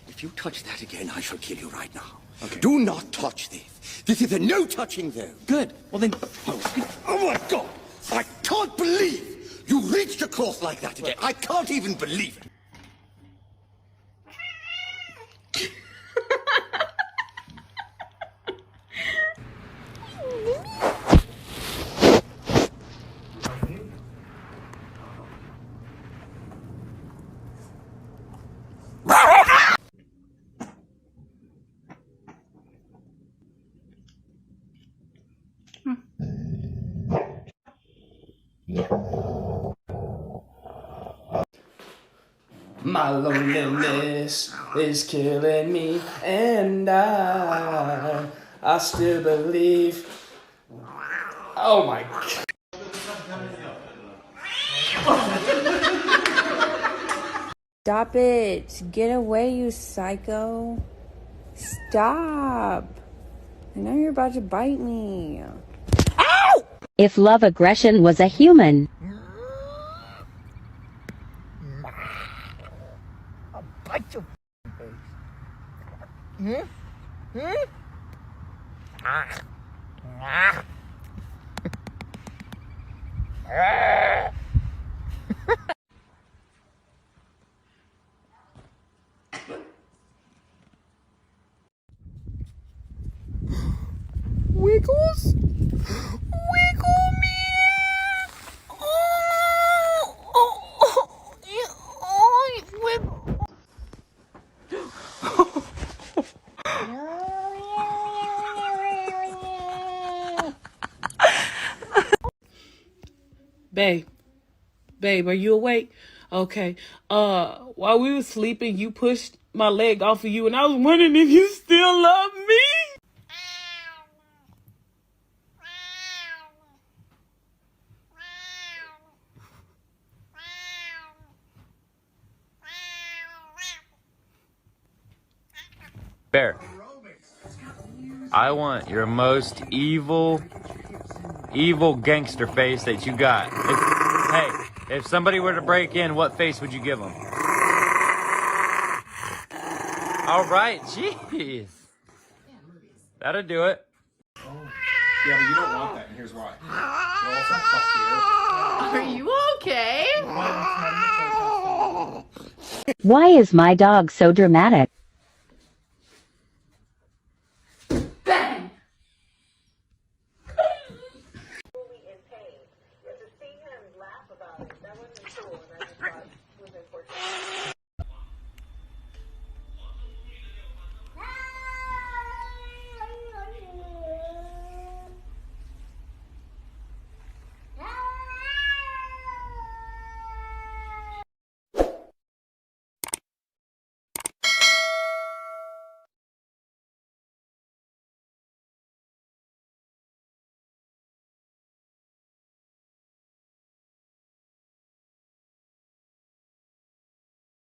If you touch that again, I shall kill you right now. Okay. Do not touch this. This is a no touching zone. Good. Well then... Oh my God! I can't believe you reached across like that again. I can't even believe it. My loneliness is killing me, and I still believe. Oh my God. Stop it. Get away, you psycho. Stop. I know you're about to bite me. Ow! If love aggression was a human. I'll bite your face. Wiggles? Wiggle me! Babe, are you awake? Okay. While we were sleeping, you pushed my leg off of you, and I was wondering if you still love me. Bear, I want your most evil gangster face that you got. If somebody were to break in, what face would you give them? All right, jeez. That'll do it. Yeah, but you don't want that, and here's why. Are you okay? Why is my dog so dramatic?